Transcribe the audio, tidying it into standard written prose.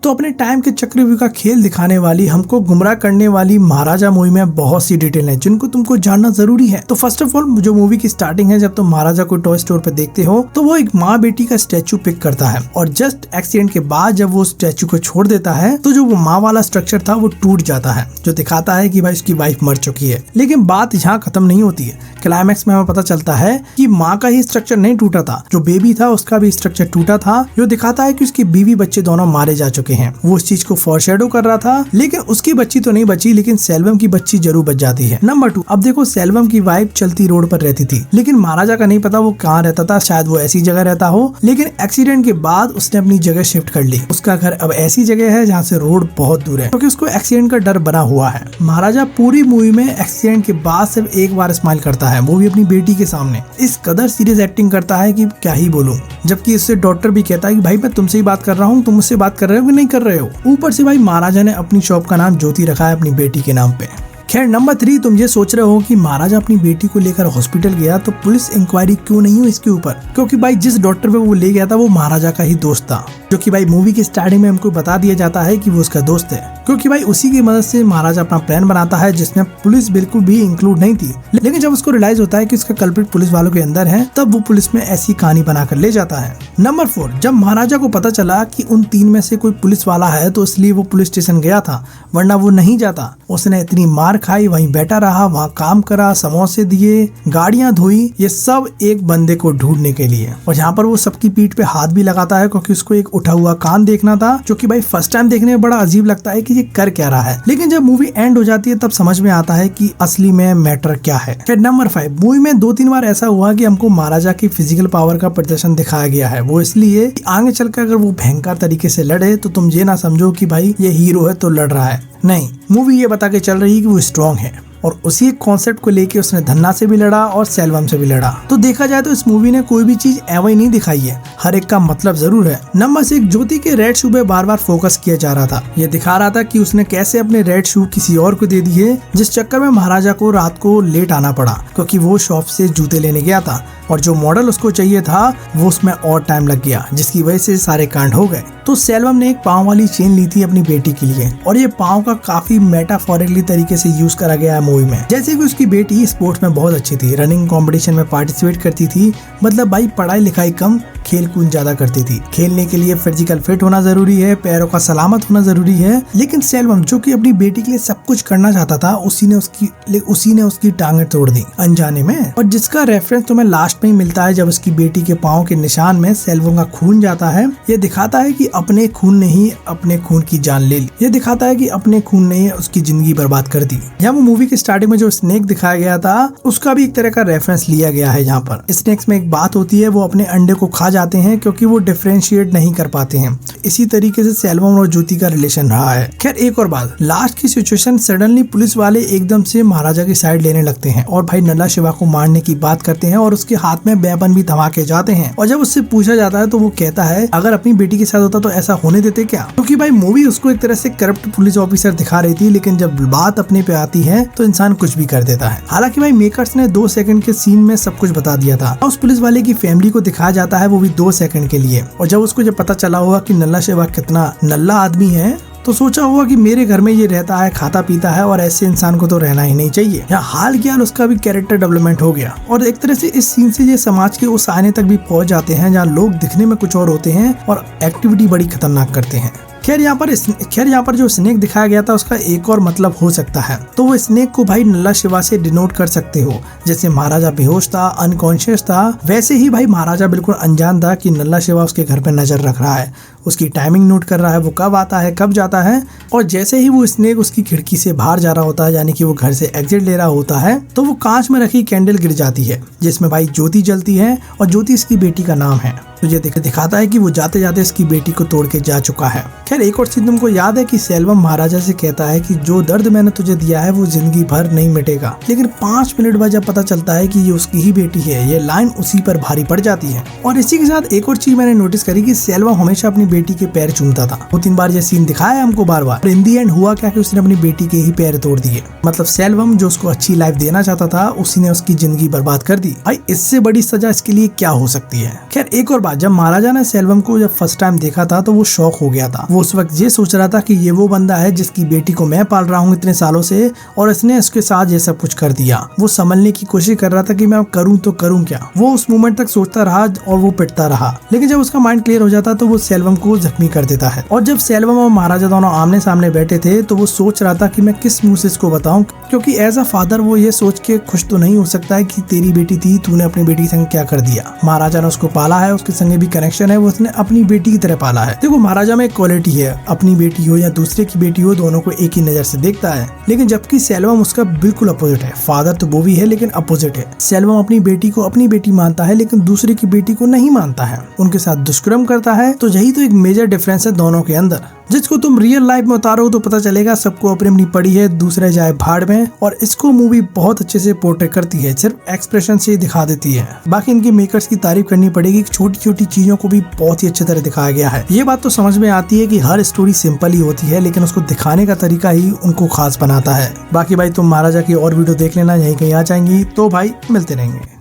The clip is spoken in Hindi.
तो अपने टाइम के चक्रव्यूह का खेल दिखाने वाली, हमको गुमराह करने वाली महाराजा मूवी में बहुत सी डिटेल है जिनको तुमको जानना जरूरी है। तो फर्स्ट ऑफ ऑल जो मूवी की स्टार्टिंग है, जब तुम महाराजा को टॉय स्टोर पे देखते हो तो वो एक माँ बेटी का स्टैचू पिक करता है और जस्ट एक्सीडेंट के बाद जब वो स्टैचू को छोड़ देता है तो जो वो माँ वाला स्ट्रक्चर था वो टूट जाता है, जो दिखाता है कि भाई उसकी वाइफ मर चुकी है। लेकिन बात यहाँ खत्म नहीं होती है। क्लाइमैक्स में हमें पता चलता है कि माँ का ही स्ट्रक्चर नहीं टूटा था, जो बेबी था उसका भी स्ट्रक्चर टूटा था, जो दिखाता है कि उसकी बीवी बच्चे दोनों मारे जा चुके हैं। वो उस चीज को फॉरशैडो कर रहा था, लेकिन उसकी बच्ची तो नहीं बची, लेकिन सेल्वम की बच्ची जरूर बच जाती है। नंबर 2, अब देखो सेल्वम की वाइफ चलती रोड पर रहती थी, लेकिन महाराजा का नहीं पता वो कहाँ रहता था। शायद वो ऐसी जगह रहता हो, लेकिन एक्सीडेंट के बाद उसने अपनी जगह शिफ्ट कर ली। उसका घर अब ऐसी जगह है जहाँ से रोड बहुत दूर है, क्योंकि उसको एक्सीडेंट का डर बना हुआ है। महाराजा पूरी मूवी में एक्सीडेंट के बाद सिर्फ एक बार स्माइल करता है, वो भी अपनी बेटी के सामने। इस कदर सीरियस एक्टिंग करता है कि क्या ही बोलूं। जबकि इससे डॉक्टर भी कहता है कि भाई मैं तुमसे ही बात कर रहा हूँ, तुम मुझसे बात कर रहे हो कि नहीं कर रहे हो। ऊपर से भाई महाराजा ने अपनी शॉप का नाम ज्योति रखा है अपनी बेटी के नाम पे। खैर नंबर 3, तुम ये सोच रहे हो कि महाराजा अपनी बेटी को लेकर हॉस्पिटल गया तो पुलिस इंक्वायरी क्यों नहीं हुई इसके ऊपर, क्योंकि भाई जिस डॉक्टर पे वो ले गया था वो महाराजा का ही दोस्त था, जो कि भाई मूवी के स्टार्टिंग में हमको बता दिया जाता है कि वो उसका दोस्त है, क्योंकि भाई उसी की मदद से महाराजा अपना प्लान बनाता है जिसमें पुलिस बिल्कुल भी इंक्लूड नहीं थी। लेकिन जब उसको रियलाइज होता है कि उसका कल्प्रिट पुलिस वालों के अंदर है, तब वो पुलिस में ऐसी कहानी बनाकर ले जाता है। नंबर 4, जब महाराजा को पता चला कि उन 3 में से कोई पुलिस वाला है तो इसलिए वो पुलिस स्टेशन गया था, वरना वो नहीं जाता। उसने इतनी मार खाई, वहीं बैठा रहा, वहाँ काम करा, समोसे दिए, गाड़ियां धोई, ये सब एक बंदे को ढूंढने के लिए। और यहाँ पर वो सबकी पीठ पे हाथ भी लगाता है, क्योंकि उसको एक उठा हुआ कान देखना था, जो कि भाई फर्स्ट टाइम देखने में बड़ा अजीब लगता है कि ये कर क्या रहा है। लेकिन जब मूवी एंड हो जाती है तब समझ में आता है कि असली में मैटर क्या है। फिर नंबर 5, मूवी में 2-3 बार ऐसा हुआ कि हमको महाराजा की फिजिकल पावर का प्रदर्शन दिखाया गया है। वो इसलिए कि आगे चलकर अगर वो भयंकर तरीके से लड़े तो तुम ये ना समझो कि भाई ये हीरो है तो लड़ रहा है। नहीं, मूवी ये बता के चल रही है कि वो स्ट्रॉन्ग है, और उसी कॉन्सेप्ट को लेके उसने धन्ना से भी लड़ा और सेल्वम से भी लड़ा। तो देखा जाए तो इस मूवी ने कोई भी चीज एवं ही नहीं दिखाई है, हर एक का मतलब जरूर है। नंबर 6, ज्योति के रेड शू पे बार बार फोकस किया जा रहा था। ये दिखा रहा था कि उसने कैसे अपने रेड शू किसी और को दे दिए, जिस चक्कर में महाराजा को रात को लेट आना पड़ा, क्योंकि वो शॉप से जूते लेने गया था और जो मॉडल उसको चाहिए था वो उसमें और टाइम लग गया, जिसकी वजह से सारे कांड हो गए। तो सेल्वम ने एक पाँव वाली चेन ली थी अपनी बेटी के लिए, और ये पाँव का काफी मेटाफोरिकली तरीके से यूज करा गया है मूवी में। जैसे कि उसकी बेटी स्पोर्ट्स में बहुत अच्छी थी, रनिंग कंपटीशन में पार्टिसिपेट करती थी, मतलब भाई पढ़ाई लिखाई कम, खेल कूद ज्यादा करती थी। खेलने के लिए फिजिकल फिट होना जरूरी है, पैरों का सलामत होना जरूरी है। लेकिन सेल्वम जो कि अपनी बेटी के लिए सब कुछ करना चाहता था, उसी ने उसकी टांगें तोड़ दी अनजाने में, और जिसका रेफरेंस तुम्हें लास्ट में ही मिलता है जब उसकी बेटी के पाँव के निशान में सेल्वम का खून जाता है। ये दिखाता है कि अपने खून ने ही अपने खून की जान ले ली, ये दिखाता है कि अपने खून ने ही उसकी जिंदगी बर्बाद कर दी। यहाँ वो मूवी के स्टार्टिंग में जो स्नेक दिखाया गया था उसका भी एक तरह का रेफरेंस लिया गया है। यहाँ पर स्नेक्स में एक बात होती है, वो अपने अंडे को खा जाते हैं क्योंकि वो डिफरेंशिएट नहीं कर पाते हैं। इसी तरीके से सेल्वम और ज्योति का रिलेशन रहा है। खैर एक और बात, लास्ट की सिचुएशन सडनली पुलिस वाले एकदम से महाराजा की साइड लेने लगते हैं और भाई नल्ला शिवा को मारने की बात करते हैं और उसके हाथ में वेपन भी थमा के जाते हैं। और जब उससे पूछा जाता है तो वो कहता है अगर अपनी बेटी के साथ होता तो ऐसा होने देते क्या, क्योंकि भाई मूवी उसको एक तरह से करप्ट पुलिस ऑफिसर दिखा रही थी, लेकिन जब बात अपने पे आती है तो इंसान कुछ भी कर देता है। हालांकि भाई मेकर्स ने 2 सेकंड के सीन में सब कुछ बता दिया था। उस पुलिस वाले की फैमिली को दिखाया जाता है, वो भी 2 सेकंड के लिए। और जब उसको जब पता चला होगा कि नल्ला शिवा कितना नल्ला आदमी है, तो सोचा होगा कि मेरे घर में ये रहता है, खाता पीता है, और ऐसे इंसान को तो रहना ही नहीं चाहिए। यहाँ हाल क्या हाल उसका भी कैरेक्टर डेवलपमेंट हो गया। और एक तरह से इस सीन से ये समाज के उस आने तक भी पहुंच जाते हैं जहाँ लोग दिखने में कुछ और होते हैं और एक्टिविटी बड़ी खतरनाक करते हैं। खैर यहाँ पर जो स्नेक दिखाया गया था उसका एक और मतलब हो सकता है। तो वो स्नेक को भाई नल्ला शिवा से डिनोट कर सकते हो। जैसे महाराजा बेहोश था, अनकॉन्शियस था, वैसे ही भाई महाराजा बिल्कुल अनजान था कि नल्ला शिवा उसके घर पे नजर रख रहा है, उसकी टाइमिंग नोट कर रहा है, वो कब आता है कब जाता है। और जैसे ही वो स्नेक उसकी खिड़की से बाहर जा रहा होता है, यानी कि वो घर से एग्जिट ले रहा होता है, तो वो कांच में रखी कैंडल गिर जाती है जिसमें भाई ज्योति जलती है, और ज्योति इसकी बेटी का नाम है। तो ये दिखाता है कि वो जाते जाते इसकी बेटी को तोड़ के जा चुका है। खैर एक और चीज तुमको याद है कि सेल्वम महाराजा से कहता है कि जो दर्द मैंने तुझे दिया है वो जिंदगी भर नहीं मिटेगा, लेकिन 5 मिनट बाद जब पता चलता है कि ये उसकी ही बेटी है, ये लाइन उसी पर भारी पड़ जाती है। और इसी के साथ एक और चीज मैंने नोटिस करी कि सेल्वम हमेशा अपनी बेटी के पैर चूमता था। 2-3 बार ये सीन दिखाया है हमको बार बार। इन दी एंड हुआ क्या कि उसने अपनी बेटी के ही पैर तोड़ दिए। मतलब सेल्वम जो उसको अच्छी लाइफ देना चाहता था, उसी ने उसकी जिंदगी बर्बाद कर दी। भाई इससे बड़ी सजा इसके लिए क्या हो सकती है। खैर एक और बात, जब महाराजा ने सेल्वम को जब फर्स्ट टाइम देखा था तो वो शॉक हो गया था। वो वो उस वक्त ये सोच रहा था कि ये वो बंदा है जिसकी बेटी को मैं पाल रहा हूँ इतने सालों से और इसने उसके साथ ये सब कुछ कर दिया। वो समझने की कोशिश कर रहा था कि मैं करूँ तो करूँ क्या। वो उस मोमेंट तक सोचता रहा और वो पिटता रहा, लेकिन जब उसका माइंड क्लियर हो जाता तो वो सेल्वम को जख्मी कर देता है। और जब सेल्वम और महाराजा दोनों आमने सामने बैठे थे तो वो सोच रहा था कि मैं किस मुंह से इसको बताऊं, क्योंकि एज अ फादर वो ये सोच के खुश तो नहीं हो सकता है कि तेरी बेटी थी, तूने अपनी बेटी संग क्या कर दिया। महाराजा ने उसको पाला है, उसके संगे भी कनेक्शन है, वो उसने अपनी बेटी की तरह पाला है। देखो महाराजा में एक क्वालिटी है, अपनी बेटी हो या दूसरे की बेटी हो दोनों को एक ही नजर से देखता है। लेकिन जबकि सेल्वम उसका बिल्कुल अपोजिट है। फादर तो वो भी है लेकिन अपोजिट है। सेल्वम अपनी बेटी को अपनी बेटी मानता है लेकिन दूसरे की बेटी को नहीं मानता है, उनके साथ दुष्कर्म करता है। तो यही तो एक मेजर डिफरेंस है दोनों के अंदर, जिसको तुम रियल लाइफ में उतारो तो पता चलेगा सबको अपनी अपनी पड़ी है, दूसरे जाए भाड़ में। और इसको मूवी बहुत अच्छे से पोर्ट्रेट करती है, सिर्फ एक्सप्रेशन से दिखा देती है। बाकी इनके मेकर्स की तारीफ करनी पड़ेगी, छोटी छोटी चीजों को भी बहुत ही अच्छी तरह दिखाया गया है। ये बात तो समझ में आती है कि हर स्टोरी सिंपल ही होती है, लेकिन उसको दिखाने का तरीका ही उनको खास बनाता है। बाकी भाई तुम महाराजा की और वीडियो देख लेना, यहीं कहीं आ जाएंगी। तो भाई मिलते रहेंगे।